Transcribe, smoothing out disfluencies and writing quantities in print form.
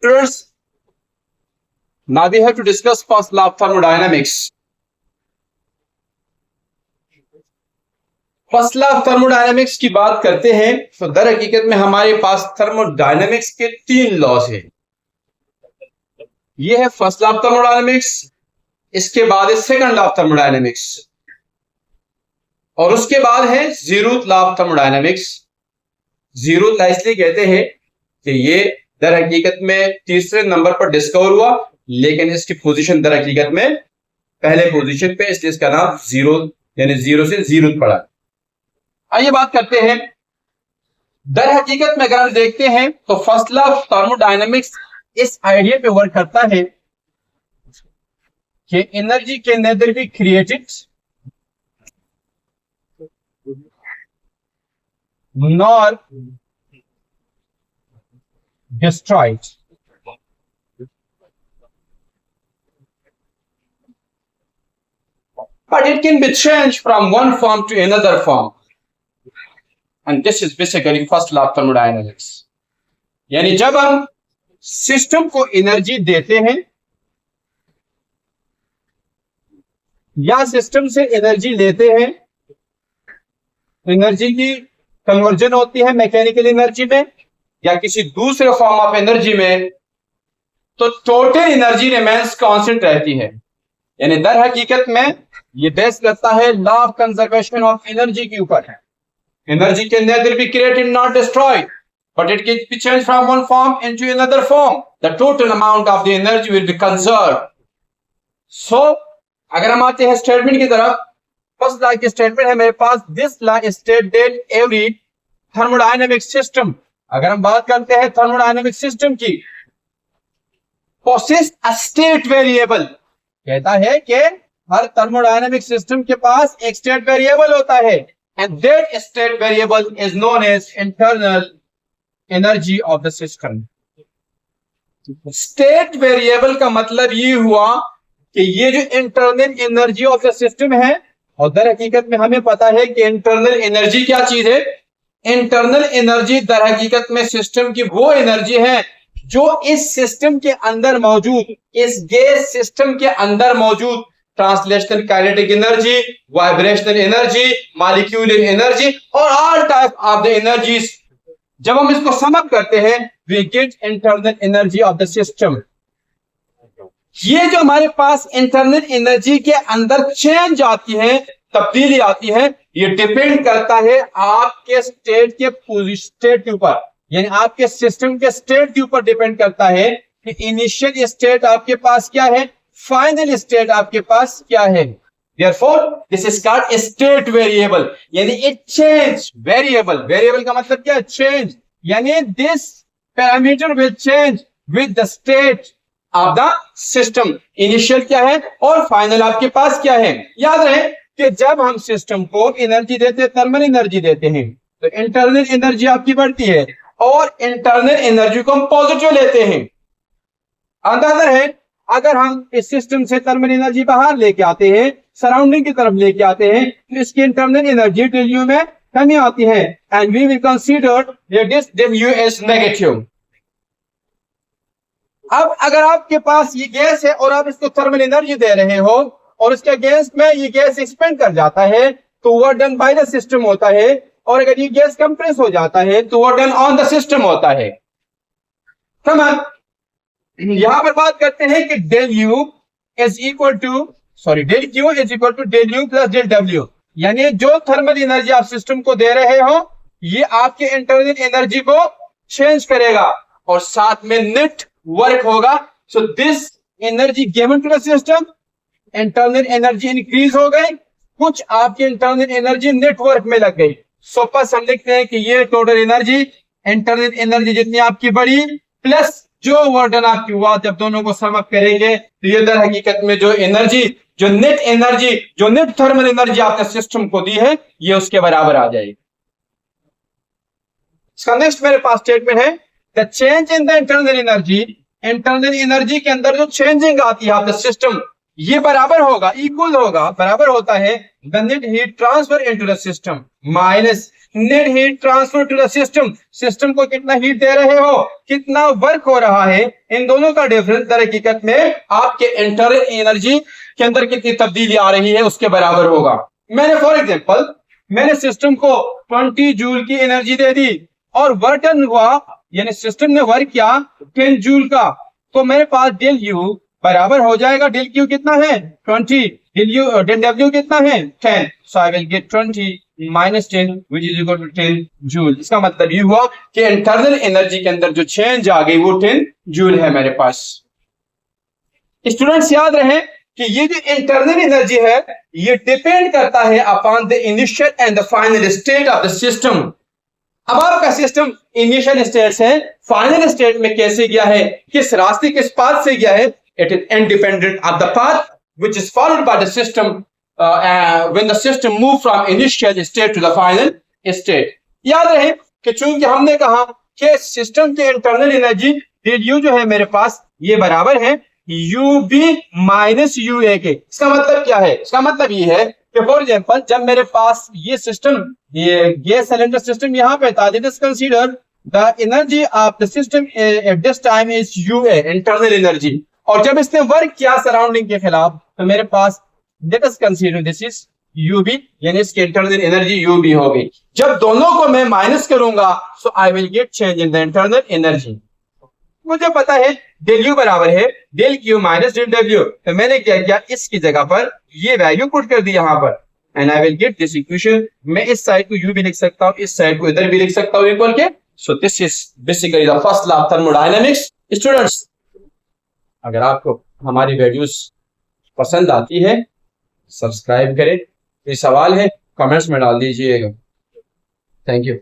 Students, now we have to discuss first law of thermodynamics. First law of thermodynamics की बात करते हैं तो दर हकीकत में हमारे पास थर्मोडायनेमिक्स के 3 लॉज हैं। ये है फर्स्ट लॉ ऑफ थर्मोडायनेमिक्स, इसके बाद है सेकंड लॉ ऑफ थर्मोडायनेमिक्स और उसके बाद है zeroth law of thermodynamics. Zeroth law इसलिए कहते हैं कि ये दर हकीकत में तीसरे नंबर पर डिस्कवर हुआ, लेकिन इसकी पोजीशन दर हकीकत में पहले पोजीशन पे, इसलिए इसका नाम जीरो यानी जीरो से जीरोथ पड़ा। आइए बात करते हैं। दर हकीकत में अगर हम देखते हैं तो फर्स्ट लॉ ऑफ थर्मोडायनेमिक्स इस आइडिया पे वर्क करता है कि energy can neither be created nor destroyed, but it can be changed from one form to another form. And this is basically first law of thermodynamics. यानी जब हम system को energy देते हैं या सिस्टम से एनर्जी लेते हैं, एनर्जी की कन्वर्जन होती है मैकेनिकल एनर्जी में या किसी दूसरे फॉर्म ऑफ एनर्जी में, तो टोटल एनर्जी रिमेन्स कांस्टेंट रहती है। यानी दर हकीकत में ये बेस करता है law of conservation of energy के ऊपर है। Energy can neither be created not destroyed, but it can be changed from one form into another form. The total amount of the energy will be conserved. So अगर हम आते हैं statement की तरफ, first law की statement है मेरे पास, this law state that every thermodynamic system, अगर हम बात करते हैं थर्मोडायनेमिक सिस्टम की, पोसेस अ स्टेट वेरिएबल, कहता है कि हर थर्मोडायनेमिक सिस्टम के पास एक स्टेट वेरिएबल होता है, and that state variable is known as internal energy of the system. State variable का मतलब ये हुआ कि ये जो internal energy of the system है, और दर हकीकत में हमें पता है कि इंटरनल एनर्जी क्या चीज है। इंटरनल एनर्जी दर हकीकत में सिस्टम की वो एनर्जी है जो इस सिस्टम के अंदर मौजूद, इस गैस सिस्टम के अंदर मौजूद translational kinetic energy, vibrational energy, molecular energy और all type of the energies, जब हम इसको सम अप करते हैं we get internal energy of the system. ये जो हमारे पास इंटरनल एनर्जी के अंदर चेंज आती है, तब्दीली आती है, ये डिपेंड करता है आपके स्टेट के ऊपर, यानी आपके सिस्टम के स्टेट के ऊपर डिपेंड करता है कि इनिशियल स्टेट आपके पास क्या है, फाइनल स्टेट आपके पास क्या है। Therefore, this is called a state variable, यानी it change variable। वेरिएबल का मतलब क्या है, चेंज, यानी this parameter will change with the state of the system। Initial क्या है और फाइनल आपके पास क्या है। याद रहे कि जब हम सिस्टम को एनर्जी देते हैं, थर्मल एनर्जी देते हैं, तो इंटरनल एनर्जी आपकी बढ़ती है और इंटरनल एनर्जी को हम पॉजिटिव लेते हैं। अंदर है, अगर हम इस सिस्टम से थर्मल एनर्जी बाहर लेके आते हैं, सराउंडिंग की तरफ लेके आते हैं, तो इसकी इंटरनल एनर्जी डेल्यू में कमी आती है, and we will consider this del U is negative. अब अगर आपके पास ये गैस है और आप इसको थर्मल एनर्जी दे रहे हो और इसके गैस में ये गैस एक्सपेंड कर जाता है, तो work done by the system होता है, और अगर ये गैस कंप्रेस हो जाता है तो work done on the system होता है। समझ, यहां पर बात करते हैं कि del U is equal to del Q is equal to del U plus del W, यानी जो थर्मल एनर्जी आप सिस्टम को दे रहे हो ये आपके इंटरनल एनर्जी को चेंज करेगा और साथ में नेट वर्क होगा। So this energy given to the system, internal energy increase हो गई, कुछ आपकी इंटरनल एनर्जी नेटवर्क में लग गई। सो बस हम लिखते हैं कि ये टोटल एनर्जी, इंटरनल एनर्जी जितनी आपकी बढ़ी प्लस जो वर्डन आपकी हुआ, जब दोनों को सम अप करेंगे तो ये दर हकीकत में जो एनर्जी, जो नेट थर्मल एनर्जी आपने सिस्टम को दी है, ये उसके बराबर आ जाएगी। इसका नेक्स्ट मेरे पास स्टेटमेंट है, the change in the internal energy, internal energy के अंदर जो चेंजिंग आती है आपका सिस्टम, ये बराबर होगा, इक्वल होगा, बराबर होता है the net heat transfer into the system minus net heat transfer to the system, system को कितना हीट दे रहे हो, कितना वर्क हो रहा है, इन दोनों का डिफरेंस दर हकीकत में आपके इंटरनल एनर्जी के अंदर कितनी तब्दीली आ रही है उसके बराबर होगा। मैंने फॉर एग्जांपल मैंने सिस्टम को 20 जूल की एनर्जी दे दी और वर्क डन हुआ, यानी सिस्टम ने वर्क किया 10 जूल का, तो मेरे पास डेल यू बराबर हो जाएगा डेल क्यू कितना है 20, डेल डब्ल्यू कितना है 10, so I will get 20 minus 10 which is equal to 10 joule. इसका मतलब ये हुआ कि इंटरनल एनर्जी के अंदर जो चेंज आ गई वो 10 जूल है मेरे पास। स्टूडेंट्स याद रहे कि ये जो इंटरनल एनर्जी है ये डिपेंड करता है upon the initial and the final state of the system. अब आपका सिस्टम इनिशियल स्टेट से फाइनल स्टेट में कैसे गया है, किस रास्ते किस पाथ से गया है, it is independent of the path which is followed by the system when the system move from initial state to the final state. याद रहे कि चूंकि हमने कहा कि सिस्टम के इंटरनल एनर्जी डेल यू जो है मेरे पास ये बराबर है you B minus U A के। इसका मतलब क्या है, इसका मतलब ये है कि फॉर एग्जांपल जब मेरे पास ये सिस्टम, ये गैस सिलेंडर सिस्टम यहाँ पे था, late us consider the energy of the system at this time is U A, internal energy, और जब इसने वर्क किया सराउंडिंग के खिलाफ तो मेरे पास let us consider this is U B, यानी इसकी इंटरनल एनर्जी यू बी हो गई। जब दोनों को मैं माइनस करूंगा so I will get change in the internal energy. मुझे पता है डेल यू बराबर है del Q minus del W, तो मैंने क्या किया इसकी जगह पर ये वैल्यू पुट कर दी यहाँ पर and I will get this equation. मैं इस साइड को यू भी लिख सकता हूँ, इस साइड को इधर भी लिख सकता हूँ इक्वल के। So this is basically the first law of thermodynamics. Students अगर आपको हमारी वीडियोस पसंद आती है सब्सक्राइब करें, कोई सवाल है कमेंट्स में डाल दीजिएगा। Thank you.